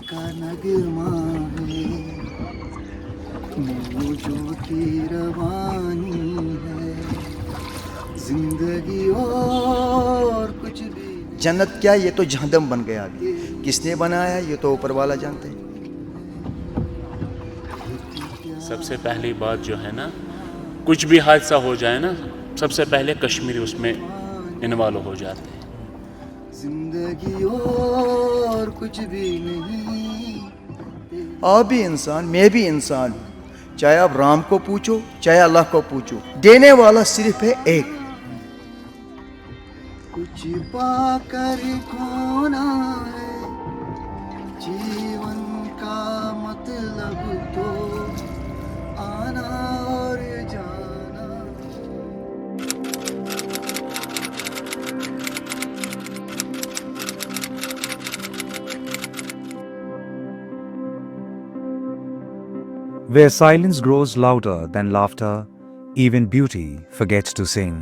का नगमा है, मौजों की रवानी है, जिंदगी और कुछ भी नहीं। जन्नत क्या, ये तो जहन्नम बन गया अभी। किसने बनाया ये तो ऊपर वाला जानते हैं। सबसे पहली बात जो है ना, कुछ भी हादसा हो जाए ना, सबसे पहले कश्मीरी उसमें इन्वॉल्व हो जाते हैं। जिंदगी और कुछ भी नहीं। आप भी इंसान, मैं भी इंसान हूँ। चाहे आप राम को पूछो चाहे अल्लाह को पूछो, देने वाला सिर्फ है एक। कुछ पाकर खोना है जीवन का मतलब, तो आना और जाना। Where silence grows louder than laughter, even beauty forgets to sing.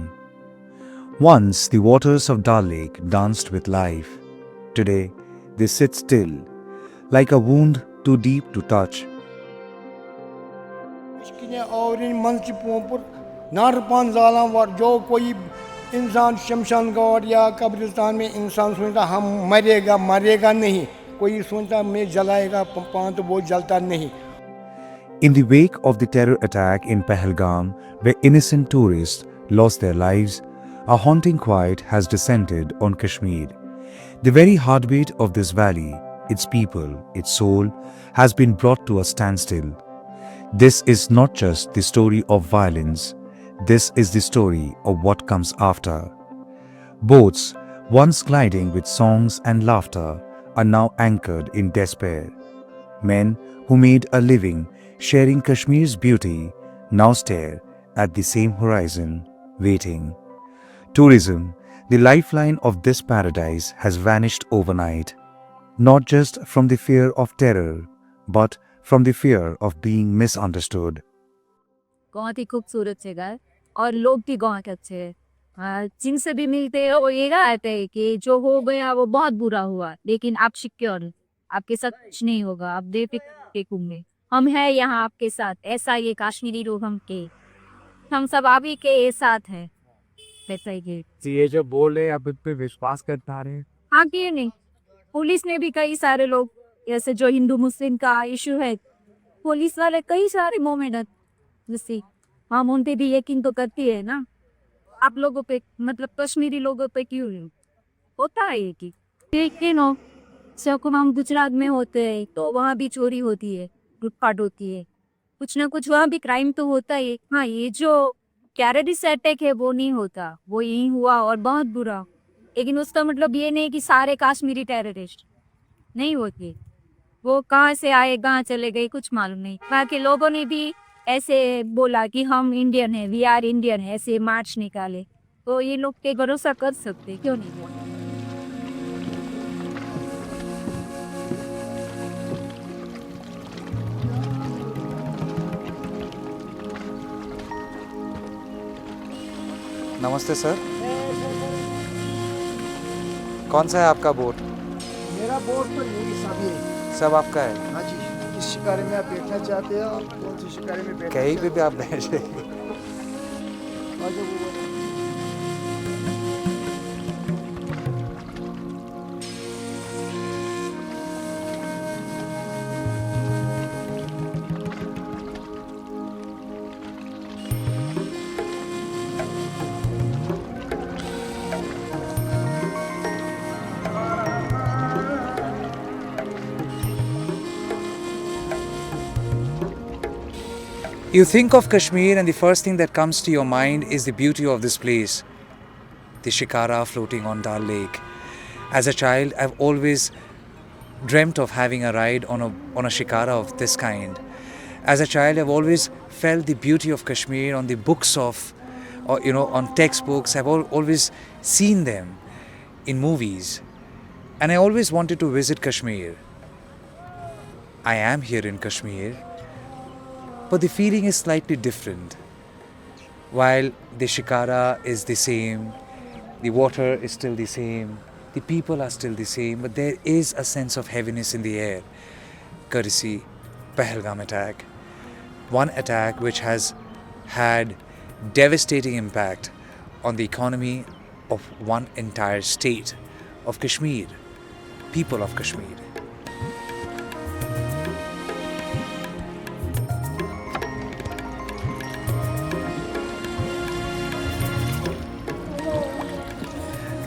Once the waters of Dal Lake danced with life. Today they sit still, like a wound too deep to touch. इसकी और इन मंच पोंपुर नारपान जाला वर जो कोई इंसान शमशान घाट या कब्रिस्तान में इंसान सोचता हम मरेगा मरेगा नहीं, कोई सोचता मैं जलाएगा पान तो वो जलता नहीं। In the wake of the terror attack in Pahalgam, where innocent tourists lost their lives, a haunting quiet has descended on Kashmir. The very heartbeat of this valley, its people, its soul, has been brought to a standstill. This is not just the story of violence, this is the story of what comes after. Boats, once gliding with songs and laughter, are now anchored in despair. Men who made a living sharing Kashmir's beauty now stare at the same horizon, waiting. Tourism, the lifeline of this paradise, has vanished overnight, not just from the fear of terror, but from the fear of being misunderstood. बहुत ही खूबसूरत जगह है और लोग भी बहुत अच्छे हैं। जिनसे भी मिलते हैं वो ये कहते हैं कि जो हो गया वो बहुत बुरा हुआ, लेकिन आप सिक्योर, आपके साथ कुछ नहीं होगा, आप बेफिक्र घूमे, हम हैं यहाँ आपके साथ। ऐसा ये कश्मीरी लोग हम सब आप ही के साथ हैं, वैसा ही। ये जो बोल रहे हैं आप इन पे विश्वास कर पा रहे हैं? हाँ, क्यों नहीं। पुलिस ने भी कई सारे लोग, जैसे जो हिंदू मुस्लिम का इशू है, पुलिस वाले कई सारे मोमेंट जैसे हम उन पे भी यकीन तो करती है ना। आप लोगों पे मतलब कश्मीरी लोगों पे क्यों नहीं होता है ये कि लेकिन हो जब हम गुजरात में होते हैं तो वहाँ भी चोरी होती है, लूटपाट होती है, कुछ ना कुछ वहाँ भी क्राइम तो होता है। हाँ, ये जो टेररिस्ट अटैक है वो नहीं होता, वो यही हुआ और बहुत बुरा, लेकिन उसका मतलब ये नहीं कि सारे कश्मीरी टेररिस्ट नहीं होते। वो कहाँ से आए कहाँ चले गए कुछ मालूम नहीं। वहाँ के लोगों ने भी ऐसे बोला कि हम इंडियन है, वी आर इंडियन है, ऐसे मार्च निकाले, तो ये लोग पे भरोसा कर सकते क्यों नहीं। नमस्ते सर, कौन सा है आपका बोट? मेरा बोट तो यही सब है। सब आपका है? हाँ जी, किस शिकारे में आप बैठना चाहते हो, कौन सी शिकारे में बैठना कहीं पे चाहते भी आप बैठ जाइए। हो? आ जाओ वो वाला। You think of Kashmir and the first thing that comes to your mind is the beauty of this place. The shikara floating on Dal Lake. As a child, I've always dreamt of having a ride on a shikara of this kind. As a child, I've always felt the beauty of Kashmir on the books of, or on textbooks. I've always seen them in movies. And I always wanted to visit Kashmir. I am here in Kashmir, but the feeling is slightly different. While the shikara is the same, the water is still the same, the people are still the same, but there is a sense of heaviness in the air. courtesy Pahalgam attack. One attack which has had devastating impact on the economy of one entire state of Kashmir, people of Kashmir.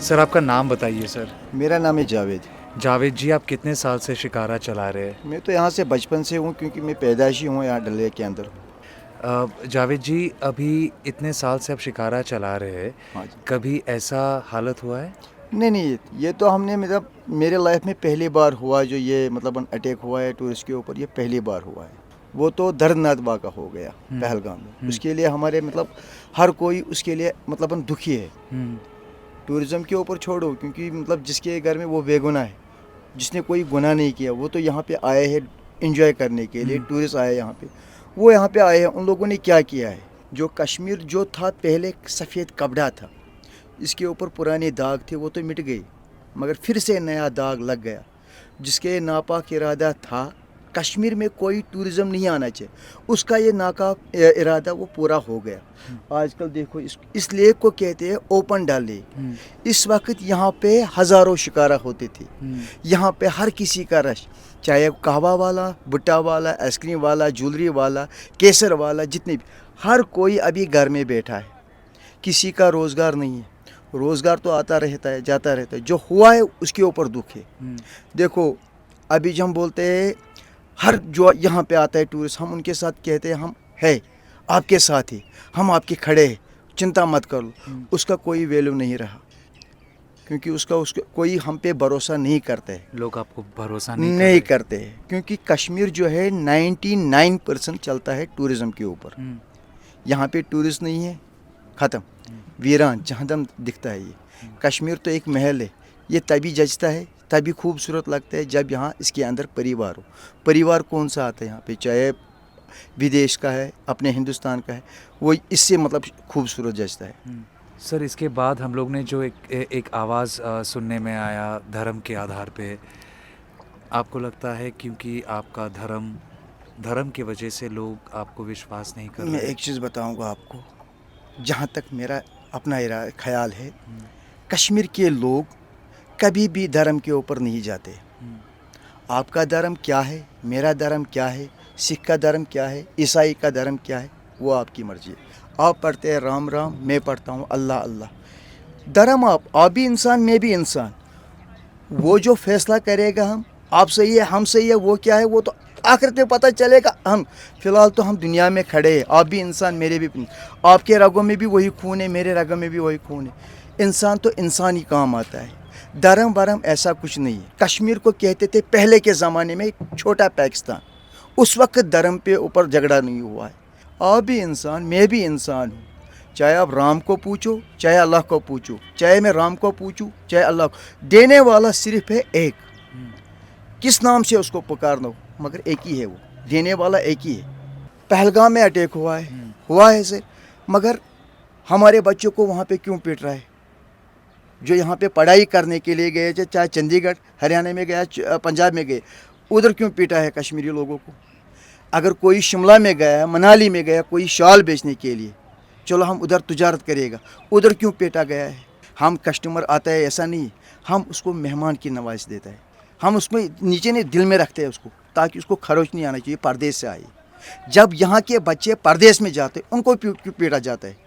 Sir आपका नाम बताइए sir. मेरा नाम है जावेद। जावेद जी, आप कितने साल से शिकारा चला रहे हैं? मैं तो यहाँ से बचपन से हूँ, क्योंकि मैं पैदाइशी हूँ यहाँ डल लेक के अंदर। जावेद जी, अभी इतने साल से आप शिकारा चला रहे हैं, हाँ जी। कभी ऐसा हालत हुआ है? नहीं, ये तो हमने मतलब मेरे लाइफ में पहली बार हुआ जो ये मतलब अटैक हुआ है टूरिस्ट के ऊपर, ये पहली बार हुआ है। वो तो दर्दनाक वाक़ा हो गया पहलगाम में। उसके लिए हमारे मतलब हर कोई उसके लिए मतलब दुखी है। टूरिज़्म के ऊपर छोड़ो, क्योंकि मतलब जिसके घर में वो बेगुनाह है, जिसने कोई गुनाह नहीं किया, वो तो यहाँ पे आए हैं एंजॉय करने के लिए। टूरिस्ट आए यहाँ पे, वो यहाँ पे आए हैं। उन लोगों ने क्या किया है, जो कश्मीर जो था पहले सफ़ेद कपड़ा था, इसके ऊपर पुराने दाग थे, वो तो मिट गए, मगर फिर से नया दाग लग गया। जिसके नापाक इरादा था कश्मीर में कोई टूरिज़्म नहीं आना चाहिए, उसका ये नाकाब इरादा वो पूरा हो गया। आजकल देखो इस लेक को कहते हैं ओपन डल लेक। इस वक्त यहाँ पे हज़ारों शिकारा होते थे। यहाँ पे हर किसी का रश, चाहे कहवा वाला, भुट्टा वाला, आइसक्रीम वाला, ज्वेलरी वाला, केसर वाला, जितने भी, हर कोई अभी घर में बैठा है। किसी का रोज़गार नहीं है। रोज़गार तो आता रहता है, जाता रहता है। जो हुआ है उसके ऊपर दुख है। देखो अभी जो हम बोलते हैं, हर जो यहाँ पे आता है टूरिस्ट, हम उनके साथ कहते हैं हम है आपके साथ ही, हम आपके खड़े हैं, चिंता मत करो। उसका कोई वैल्यू नहीं रहा, क्योंकि उसका कोई हम पे भरोसा नहीं करते है। लोग आपको भरोसा नहीं करते हैं, क्योंकि कश्मीर जो है 99% चलता है टूरिज़्म के ऊपर। यहाँ पे टूरिस्ट नहीं है, ख़त्म, वीरान जहन्नम दिखता है। ये कश्मीर तो एक महल है। ये तभी जचता है, तभी खूबसूरत लगता है जब यहाँ इसके अंदर परिवार हो। परिवार कौन सा आता है यहाँ पे, चाहे विदेश का है, अपने हिंदुस्तान का है, वो इससे मतलब खूबसूरत जचता है। सर, इसके बाद हम लोग ने जो एक आवाज़ सुनने में आया धर्म के आधार पे, आपको लगता है क्योंकि आपका धर्म की वजह से लोग आपको विश्वास नहीं कर मैं रहे? एक चीज़ बताऊँगा आपको, जहाँ तक मेरा अपना ख्याल है, कश्मीर के लोग कभी भी धर्म के ऊपर नहीं जाते। आपका धर्म क्या है, मेरा धर्म क्या है, सिख का धर्म क्या है, ईसाई का धर्म क्या है, वो आपकी मर्ज़ी है। आप पढ़ते हैं राम राम, मैं पढ़ता हूँ अल्लाह अल्लाह। धर्म आप भी इंसान, मैं भी इंसान। वो जो फैसला करेगा आप सही है, हम सही है, वो क्या है, वो तो आखिरत में पता चलेगा। हम फ़िलहाल तो हम दुनिया में खड़े हैं। आप भी इंसान, मेरे भी, आपके रगों में भी वही खून है, मेरे रगों में भी वही खून है। इंसान तो इंसान ही काम आता है। धर्म वरम ऐसा कुछ नहीं है। कश्मीर को कहते थे पहले के ज़माने में छोटा पाकिस्तान, उस वक्त धर्म पे ऊपर झगड़ा नहीं हुआ है। आप भी इंसान, मैं भी इंसान हूँ। चाहे आप राम को पूछो, चाहे अल्लाह को पूछो, चाहे मैं राम को पूछूँ, चाहे अल्लाह को, देने वाला सिर्फ है एक। किस नाम से उसको पुकारना हो, मगर एक ही है, वो देने वाला एक ही है। पहलगाम में अटैक हुआ है सर, मगर हमारे बच्चों को वहाँ पे क्यों पीट रहा है? जो यहाँ पे पढ़ाई करने के लिए गए, चाहे चंडीगढ़, हरियाणा में गया, पंजाब में गए, उधर क्यों पीटा है कश्मीरी लोगों को? अगर कोई शिमला में गया, मनाली में गया, कोई शाल बेचने के लिए, चलो हम उधर तिजारत करेगा, उधर क्यों पीटा गया है? हम कस्टमर आता है ऐसा नहीं, हम उसको मेहमान की नवाज देता है। हम उसमें नीचे नहीं, दिल में रखते हैं उसको, ताकि उसको खरोच नहीं आना चाहिए परदेश से आए। जब यहाँ के बच्चे परदेश में जाते उनको क्यों पीटा जाता है?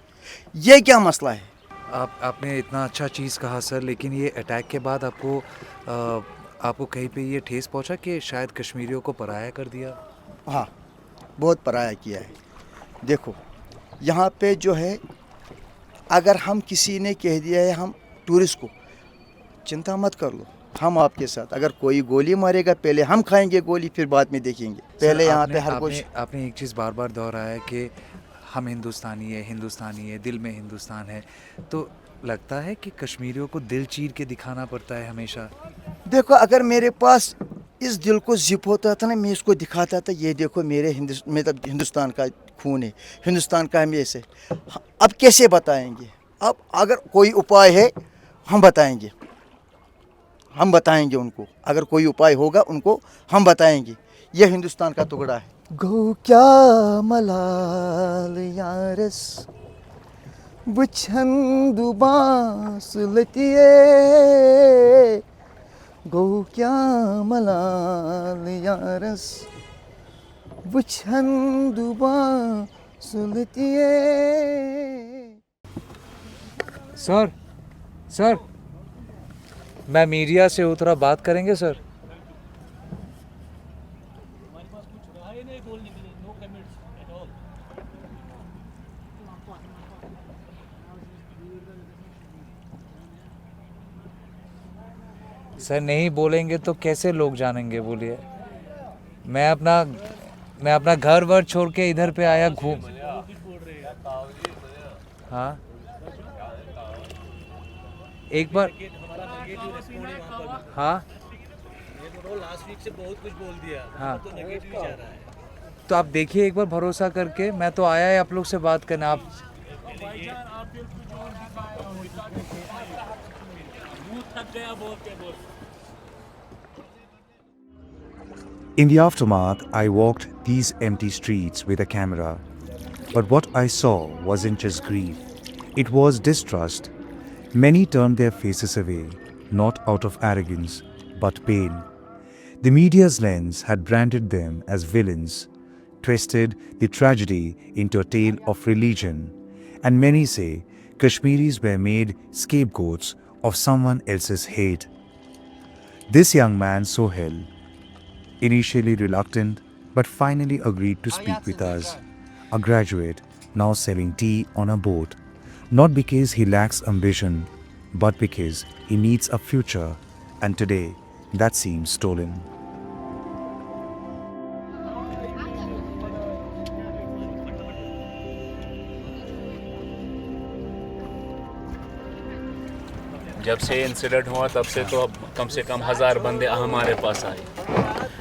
ये क्या मसला है? आपने इतना अच्छा चीज़ कहा सर, लेकिन ये अटैक के बाद आपको कहीं पे ये ठेस पहुंचा कि शायद कश्मीरियों को पराया कर दिया? हाँ, बहुत पराया किया है। देखो यहाँ पे जो है, अगर हम किसी ने कह दिया है हम टूरिस्ट को, चिंता मत कर लो, हम आपके साथ। अगर कोई गोली मारेगा, पहले हम खाएंगे गोली, फिर बाद में देखेंगे। पहले यहाँ पे हर कुछ। आपने एक चीज़ बार बार दोहराया है कि हम हिंदुस्तानी है, दिल में हिंदुस्तान है। तो लगता है कि कश्मीरियों को दिल चीर के दिखाना पड़ता है हमेशा? देखो, अगर मेरे पास इस दिल को जिप होता था ना, मैं इसको दिखाता था, ये देखो मेरे मतलब हिंदुस्तान का खून है, हिंदुस्तान का हम ऐसे। अब कैसे बताएंगे? अब अगर कोई उपाय है हम बताएंगे उनको। अगर कोई उपाय होगा उनको हम बताएंगे। यह हिंदुस्तान का टुकड़ा है। गो क्या मलाल यारस बुछंदु बांस लतिए, गो क्या मलाल यारस बुछंदु बांस लतिए। सर मैं मीडिया से उतरा, बात करेंगे सर? सर नहीं बोलेंगे तो कैसे लोग जानेंगे, बोलिए? मैं अपना घर वर छोड़ के इधर पे आया घूम। हाँ एक बार, हाँ लास्ट वीक से बहुत कुछ बोल दिया। हाँ तो नेगेटिव जा रहा है। तो आप देखिए एक बार भरोसा करके, मैं तो आया है आप लोग से बात करने। आप In the aftermath, I walked these empty streets with a camera. But what I saw wasn't just grief, it was distrust. Many turned their faces away, not out of arrogance, but pain. The media's lens had branded them as villains, twisted the tragedy into a tale of religion, and many say Kashmiris were made scapegoats of someone else's hate. This young man, Sohail, initially reluctant, but finally agreed to speak with us, a graduate now selling tea on a boat, not because he lacks ambition, but because he needs a future, and today that seems stolen. जब से incident हुआ तब से तो अब कम से कम 1000 बंदे हमारे पास आए।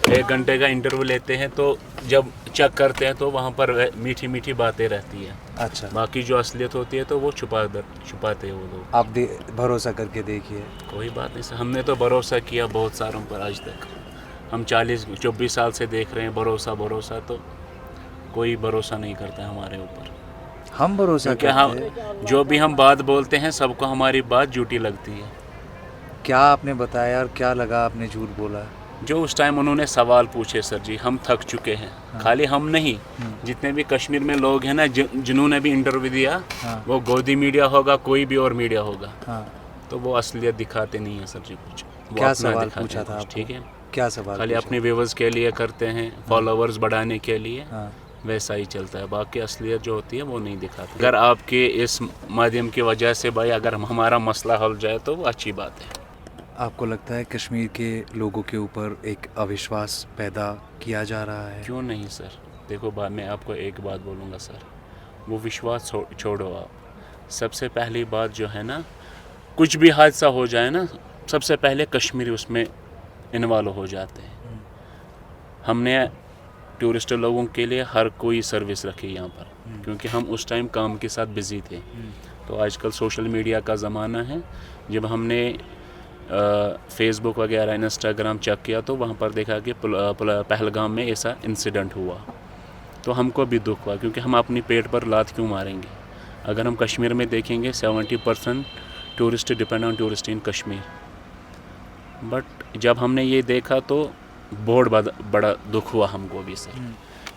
1 घंटे का इंटरव्यू लेते हैं तो जब चेक करते हैं तो वहाँ पर मीठी मीठी बातें रहती है। अच्छा, बाकी जो असलियत होती है तो वो छुपाते हैं वो लोग। आप भरोसा करके देखिए। कोई बात नहीं सर, हमने तो भरोसा किया बहुत सारों पर आज तक। हम 40-24 साल से देख रहे हैं भरोसा, तो कोई भरोसा नहीं करता है हमारे ऊपर। हम भरोसा क्योंकि करते हैं। हम जो भी हम बात बोलते हैं सबको हमारी बात झूठी लगती है। क्या आपने बताया और क्या लगा आपने झूठ बोला? जो उस टाइम उन्होंने सवाल पूछे सर जी, हम थक चुके हैं। हाँ। खाली हम नहीं, जितने भी कश्मीर में लोग हैं ना जिन्होंने भी इंटरव्यू दिया, हाँ। वो गोदी मीडिया होगा कोई भी और मीडिया होगा, हाँ। तो वो असलियत दिखाते नहीं है सर जी कुछ। वो क्या अपना सवाल दिखाते पूछा हैं था कुछ, आपको? ठीक है? क्या सवाल खाली पूछा? अपने व्यूवर्स के लिए करते हैं, फॉलोवर्स बढ़ाने के लिए, हाँ। वैसा ही चलता है। बाकी असलियत जो होती है वो नहीं दिखाते। अगर आपके इस माध्यम की वजह से भाई अगर हमारा मसला हल जाए तो वो अच्छी बात है। आपको लगता है कश्मीर के लोगों के ऊपर एक अविश्वास पैदा किया जा रहा है? क्यों नहीं सर, देखो मैं आपको एक बात बोलूँगा सर, वो विश्वास छोड़ो आप। सबसे पहली बात जो है ना, कुछ भी हादसा हो जाए ना, सबसे पहले कश्मीरी उसमें इन्वॉल्व हो जाते हैं। हमने टूरिस्ट लोगों के लिए हर कोई सर्विस रखी यहाँ पर, क्योंकि हम उस टाइम काम के साथ बिज़ी थे। तो आजकल सोशल मीडिया का ज़माना है। जब हमने फेसबुक वगैरह इंस्टाग्राम चेक किया तो वहाँ पर देखा कि पहलगाम में ऐसा इंसिडेंट हुआ, तो हमको भी दुख हुआ, क्योंकि हम अपनी पेट पर लात क्यों मारेंगे। अगर हम कश्मीर में देखेंगे 70% tourist depend on tourist in Kashmir. But जब हमने ये देखा तो बहुत बड़ा दुख हुआ हमको भी सर,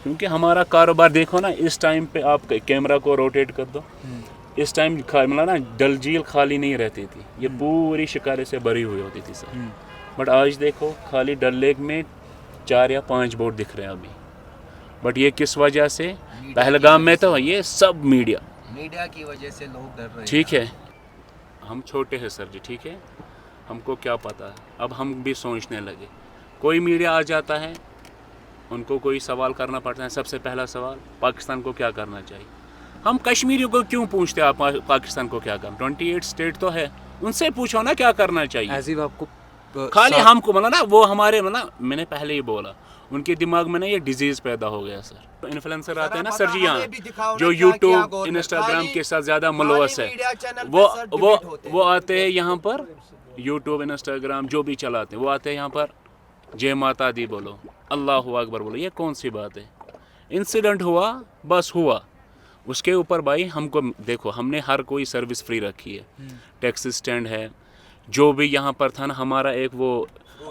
क्योंकि हमारा कारोबार देखो ना, इस टाइम पे आप कैमरा को रोटेट कर दो, इस टाइम मतलब ना डल झील खाली नहीं रहती थी, ये पूरी शिकारे से भरी हुई होती थी सर। बट आज देखो खाली डल लेक में 4 या 5 बोट दिख रहे हैं अभी। बट ये किस वजह से? पहलगाम में तो ये सब मीडिया की वजह से लोग डर रहे हैं। ठीक है, हम छोटे हैं सर जी, ठीक है, हमको क्या पता है। अब हम भी सोचने लगे, कोई मीडिया आ जाता है, उनको कोई सवाल करना पड़ता है। सबसे पहला सवाल, पाकिस्तान को क्या करना चाहिए। हम कश्मीरियों को क्यों पूछते आप पाकिस्तान को क्या करना? 28 स्टेट तो है, उनसे पूछो ना क्या करना चाहिए। ऐसी आपको खाली हमको मतलब ना, वो हमारे मतलब मैंने पहले ही बोला, उनके दिमाग में ना ये डिजीज़ पैदा हो गया सर। तो इन्फ्लुएंसर आते हैं ना सर जी यहाँ, जो यूट्यूब इंस्टाग्राम के साथ ज़्यादा मुलवस है, वो आते हैं यहाँ पर, यूट्यूब इंस्टाग्राम जो भी चलाते हैं वो आते हैं यहाँ पर जय माता दी बोलो, अल्लाह अकबर बोलो, ये कौन सी बात है? इंसिडेंट हुआ, बस हुआ, उसके ऊपर भाई हमको देखो, हमने हर कोई सर्विस फ्री रखी है। टैक्सी स्टैंड है, जो भी यहाँ पर था ना, हमारा एक वो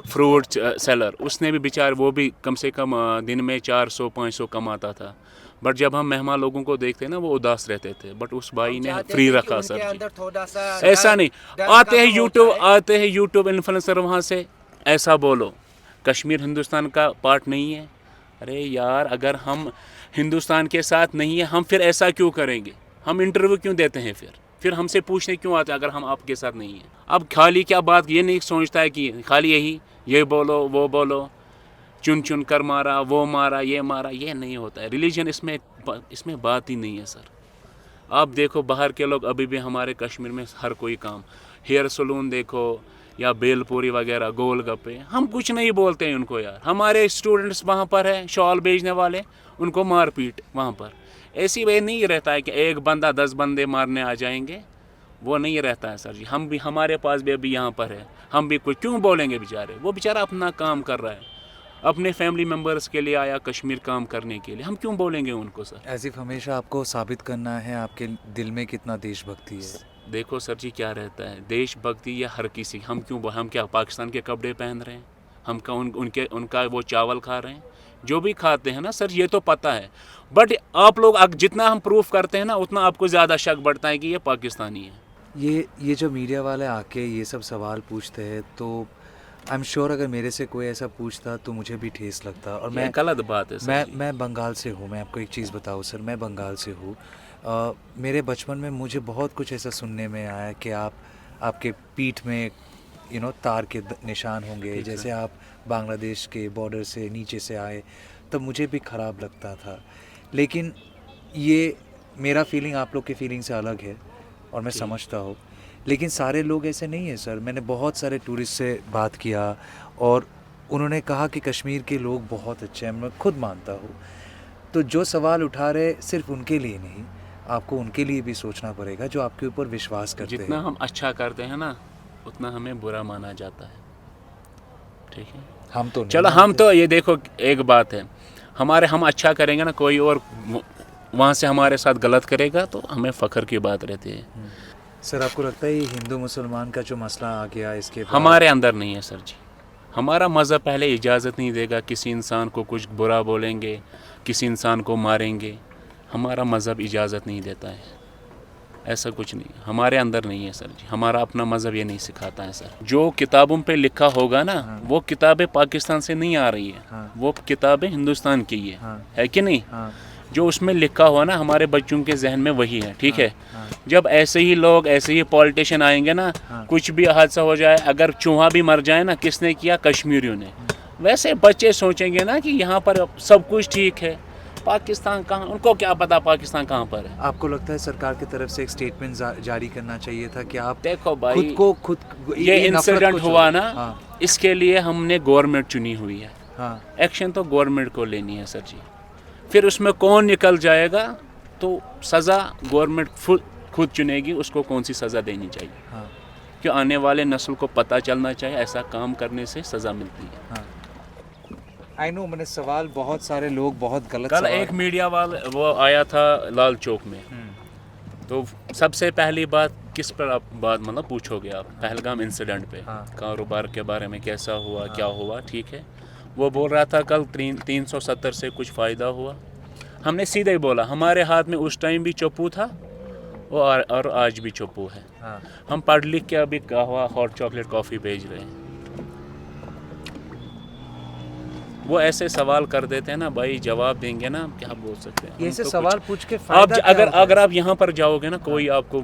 फ्रूट सेलर, उसने भी बेचार, वो भी कम से कम दिन में 400-500 कमाता था। बट जब हम मेहमान लोगों को देखते ना, वो उदास रहते थे, बट उस भाई ने फ्री रखा सर जी। ऐसा नहीं, आते हैं यूट्यूब इन्फ्लुएंसर, वहाँ से ऐसा बोलो कश्मीर हिंदुस्तान का पार्ट नहीं है। अरे यार, अगर हम हिंदुस्तान के साथ नहीं है, हम फिर ऐसा क्यों करेंगे? हम इंटरव्यू क्यों देते हैं? फिर हमसे पूछने क्यों आते हैं अगर हम आपके साथ नहीं हैं? अब खाली क्या बात, ये नहीं सोचता है कि खाली यही ये बोलो वो बोलो, चुन चुन कर मारा, वो मारा, ये नहीं होता है। रिलीजन इसमें बात ही नहीं है सर। आप देखो बाहर के लोग अभी भी हमारे कश्मीर में हर कोई काम, हेयर सलून देखो या बेलपूरी वगैरह, गोलगप्पे, हम कुछ नहीं बोलते हैं उनको यार। हमारे स्टूडेंट्स वहाँ पर है, शॉल बेचने वाले, उनको मारपीट वहाँ पर। ऐसी वे नहीं रहता है कि एक बंदा 10 बंदे मारने आ जाएंगे, वो नहीं रहता है सर जी। हम भी, हमारे पास भी अभी यहाँ पर है, हम भी कुछ क्यों बोलेंगे बेचारे? वो बेचारा अपना काम कर रहा है, अपने फैमिली मेम्बर्स के लिए आया कश्मीर काम करने के लिए, हम क्यों बोलेंगे उनको सर? एज इफ हमेशा आपको साबित करना है आपके दिल में कितना देशभक्ति है। देखो सर जी, क्या रहता है देशभक्ति या हर किसी, हम क्या पाकिस्तान के कपड़े पहन रहे हैं? हम क्या उनका वो चावल खा रहे हैं? जो भी खाते हैं ना सर, ये तो पता है। बट आप लोग जितना हम प्रूफ करते हैं ना, उतना आपको ज़्यादा शक बढ़ता है कि ये पाकिस्तानी है। ये जो मीडिया वाले आके ये सब सवाल पूछते हैं, तो आई एम श्योर अगर मेरे से कोई ऐसा पूछता तो मुझे भी ठेस लगता। और मैं गलत बात है सर जी। मैं बंगाल से हूँ। मैं आपको एक चीज़ बताऊँ सर, मैं बंगाल से हूँ। मेरे बचपन में मुझे बहुत कुछ ऐसा सुनने में आया कि आपके पीठ में तार के निशान होंगे, जैसे आप बांग्लादेश के बॉर्डर से नीचे से आए, तब मुझे भी ख़राब लगता था। लेकिन ये मेरा फीलिंग आप लोग की फीलिंग से अलग है और मैं समझता हूँ, लेकिन सारे लोग ऐसे नहीं है सर। मैंने बहुत सारे टूरिस्ट से बात किया और उन्होंने कहा कि कश्मीर के लोग बहुत अच्छे हैं, मैं खुद मानता हूँ। तो जो सवाल उठा रहे सिर्फ उनके लिए नहीं, आपको उनके लिए भी सोचना पड़ेगा जो आपके ऊपर विश्वास करते हैं। जितना हम अच्छा करते हैं ना, उतना हमें बुरा माना जाता है। ठीक है, हम तो चलो, हम तो ये देखो, एक बात है, हम अच्छा करेंगे ना, कोई और वहाँ से हमारे साथ गलत करेगा तो हमें फ़ख्र की बात रहती है। सर, आपको लगता है ये हिंदू मुसलमान का जो मसला आ गया, इसके हमारे अंदर नहीं है सर जी। हमारा मज़हब पहले इजाज़त नहीं देगा किसी इंसान को कुछ बुरा बोलेंगे, किसी इंसान को मारेंगे, हमारा मज़हब इजाज़त नहीं देता है। ऐसा कुछ नहीं, हमारे अंदर नहीं है सर जी। हमारा अपना मज़हब ये नहीं सिखाता है सर। जो किताबों पे लिखा होगा ना, वो किताबें पाकिस्तान से नहीं आ रही है, वो किताबें हिंदुस्तान की है कि नहीं? जो उसमें लिखा हुआ ना, हमारे बच्चों के जहन में वही है। ठीक है, जब ऐसे ही लोग, ऐसे ही पॉलिटिशियन आएंगे ना, कुछ भी हादसा हो जाए, अगर चूहा भी मर जाए ना, किसने किया? कश्मीरियों ने। वैसे बच्चे सोचेंगे ना कि यहाँ पर सब कुछ ठीक है, पाकिस्तान कहाँ, उनको क्या पता पाकिस्तान कहाँ पर है। आपको लगता है सरकार की तरफ से एक स्टेटमेंट जारी करना चाहिए था कि आप देखो भाई, खुद ये इंसिडेंट हुआ ना, इसके लिए हमने गवर्नमेंट चुनी हुई है। एक्शन तो गवर्नमेंट को लेनी है सर जी। फिर उसमें कौन निकल जाएगा तो सज़ा गवर्नमेंट खुद चुनेगी, उसको कौन सी सज़ा देनी चाहिए। क्यों आने वाले नस्ल को पता चलना चाहिए ऐसा काम करने से सज़ा मिलती है। आई नो, मैंने सवाल बहुत सारे लोग बहुत गलत कल एक मीडिया वाला वो आया था लाल चौक में, तो सबसे पहली बात किस पर आप बात मतलब पूछोगे आप? पहलगाम इंसिडेंट पे, कारोबार के बारे में कैसा हुआ, क्या हुआ, ठीक है। वो बोल रहा था कल 370 से कुछ फ़ायदा हुआ। हमने सीधे ही बोला, हमारे हाथ में उस टाइम भी चप्पू था और आज भी चप्पू है। हम पढ़ लिख के अभी कहवा, हॉट चॉकलेट, कॉफ़ी भेज रहे हैं। वो ऐसे सवाल कर देते हैं ना भाई, जवाब देंगे ना, क्या बोल सकते हैं? ऐसे तो सवाल पूछ के आप अगर आप यहाँ पर जाओगे ना, कोई आपको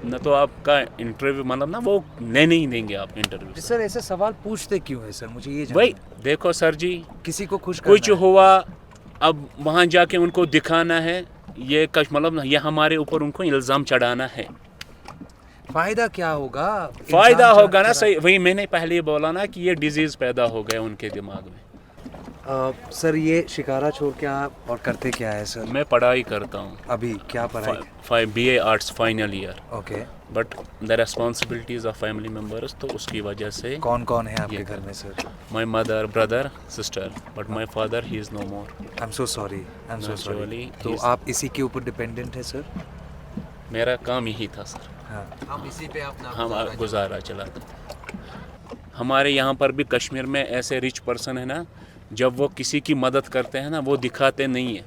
न तो आपका इंटरव्यू मतलब ना, वो नहीं देंगे आप इंटरव्यू। सर, ऐसे सवाल पूछते क्यों है सर? मुझे ये भाई देखो सर जी, किसी को खुश कुछ हुआ, अब वहाँ जाके उनको दिखाना है, ये मतलब ये हमारे ऊपर उनको इल्ज़ाम चढ़ाना है। फायदा क्या होगा? फायदा होगा ना, सही वही मैंने पहले ही बोला ना कि ये डिजीज़ पैदा हो गया उनके दिमाग में। सर, ये शिकारा छोड़ के आप और करते क्या है सर? मैं पढ़ाई करता हूँ अभी। क्या पढ़ाई? BA arts final year. Okay. But the responsibilities of family members, तो उसकी वजह से कौन कौन है आपके ये घर में sir? My mother, brother, sister, but my father he is no more. I am so sorry, I am so sorry. Naturally, तो he's- आप इसी के ऊपर डिपेंडेंट है सर? मेरा काम यही था सर, हाँ। हम इसी पे अपना हम गुजारा गुजारा चलाते। हमारे यहाँ पर भी कश्मीर में ऐसे रिच पर्सन है ना, जब वो किसी की मदद करते हैं ना, वो दिखाते नहीं है,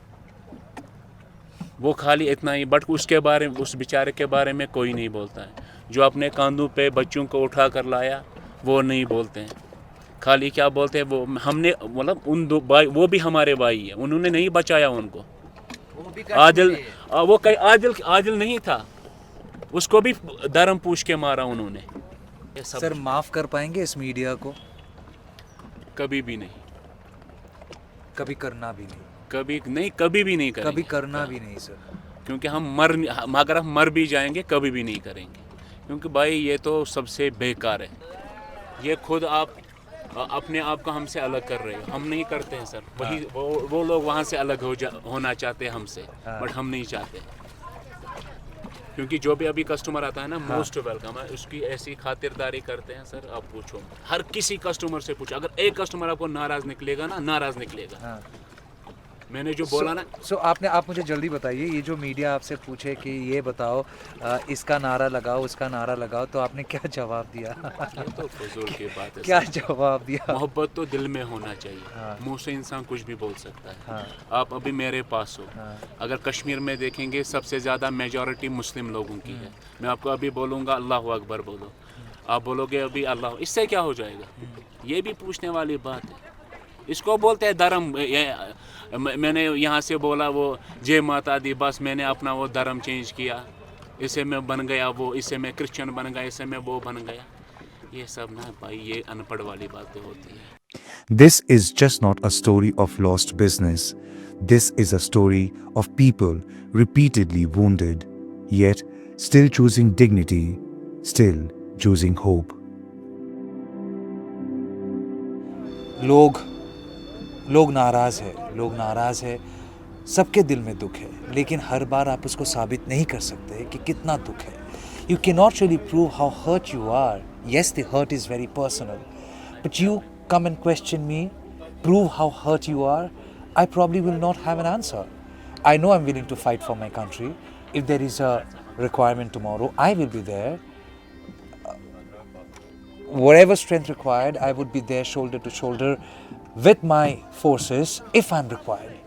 वो खाली इतना ही, बट उसके बारे में, उस बेचारे के बारे में कोई नहीं बोलता है। जो अपने कंधों पे बच्चों को उठा कर लाया, वो नहीं बोलते हैं। खाली क्या बोलते हैं, वो हमने, मतलब उन दो भाई, वो भी हमारे भाई है, उन्होंने नहीं बचाया उनको। वो भी आदिल, वो कहीं आदिल नहीं था, उसको भी धर्म पूछ के मारा उन्होंने। ये सब सर माफ़ कर पाएंगे इस मीडिया को? कभी भी नहीं, कभी करना भी नहीं, कभी भी नहीं करेंगे। कभी करना भी नहीं सर। क्योंकि अगर हम मर भी जाएंगे, कभी भी नहीं करेंगे। क्योंकि भाई ये तो सबसे बेकार है, ये खुद आप अपने आप को हमसे अलग कर रहे हो, हम नहीं करते हैं सर। वही वो लोग वहाँ से अलग होना चाहते हैं हमसे, बट हम नहीं चाहते। क्योंकि जो भी अभी कस्टमर आता है ना, मोस्ट वेलकम है, उसकी ऐसी खातिरदारी करते हैं सर, आप पूछो, हर किसी कस्टमर से पूछो। अगर एक कस्टमर आपको नाराज निकलेगा ना, नाराज निकलेगा। मैंने जो बोला ना, आप मुझे जल्दी बताइए, ये जो मीडिया आपसे पूछे कि ये बताओ इसका नारा लगाओ, उसका नारा लगाओ, तो आपने क्या जवाब दिया? ये तो फजूल की बात है क्या सर। जवाब दिया? मोहब्बत तो दिल में होना चाहिए, मुंह से इंसान कुछ भी बोल सकता है। आप अभी मेरे पास हो, अगर कश्मीर में देखेंगे सबसे ज़्यादा मेजॉरिटी मुस्लिम लोगों की है। मैं आपको अभी बोलूँगा अल्लाह अकबर बोलो, आप बोलोगे अभी अल्लाह, इससे क्या हो जाएगा? ये भी पूछने वाली बात है। इसको बोलते हैं धर्म। मैंने यहाँ से बोला वो जय माता दी, बस मैंने अपना वो धर्म चेंज किया, इसे मैं बन गया वो, इसे मैं क्रिश्चियन बन गया, इसे मैं वो बन गया। ये सब ना भाई, ये अनपढ़ वाली बातें होती है। This is just not a story of lost business. This is a story of people repeatedly wounded, yet still choosing dignity, still choosing hope. लोग नाराज़ है, सबके दिल में दुख है, लेकिन हर बार आप उसको साबित नहीं कर सकते कि कितना दुख है। You cannot really prove how hurt you are. Yes, the hurt is very personal, but you come and question me, prove how hurt you are, I probably will not have an answer. I know I'm willing to fight for my country. If there is a requirement tomorrow, I will be there. Whatever strength required, I would be there shoulder to shoulder with my forces if I'm required.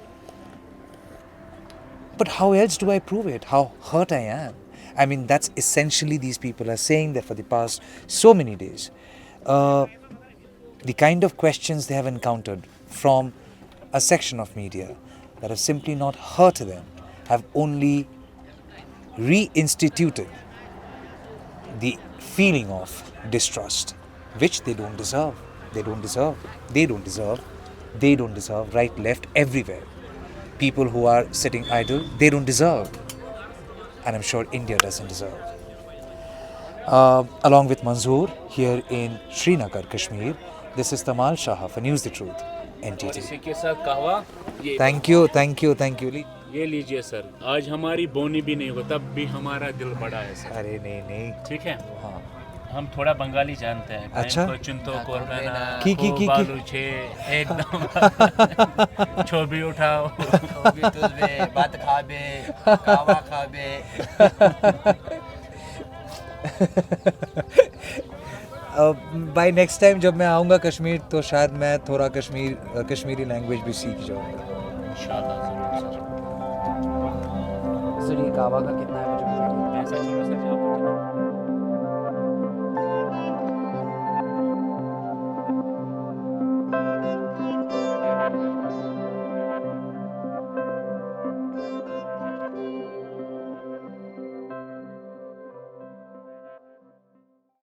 But how else do I prove it? How hurt I am? I mean, that's essentially these people are saying that for the past so many days. The kind of questions they have encountered from a section of media that have simply not hurt them, have only reinstituted the feeling of distrust, which they don't deserve. They don't deserve right, left, everywhere. People who are sitting idle, they don't deserve. And I'm sure India doesn't deserve. Along with Manzoor, here in Srinagar, Kashmir, this is Tamal Shah for News the Truth, और NTT. इसी के साथ कहवा ये Thank you. ये लीजिए sir. आज हमारी बोनी भी नहीं हो, तब भी हमारा दिल बड़ा है सर। अरे नहीं. ठीक है, हाँ. हम थोड़ा बंगाली जानते हैं। अच्छा? चिंतो कोरबेना की बालू छे एकदम छोबी उठाओ। भी तुलबे बात खाबे कावा खाबे। बाय नेक्स्ट टाइम जब मैं आऊँगा कश्मीर, तो शायद मैं थोड़ा कश्मीरी लैंग्वेज भी सीख जाऊँगा। इंशाल्लाह ज़रूर सर। सर ये कावा का कितना है मुझे बताइए। पैसा छोड़ो सर, जाओ।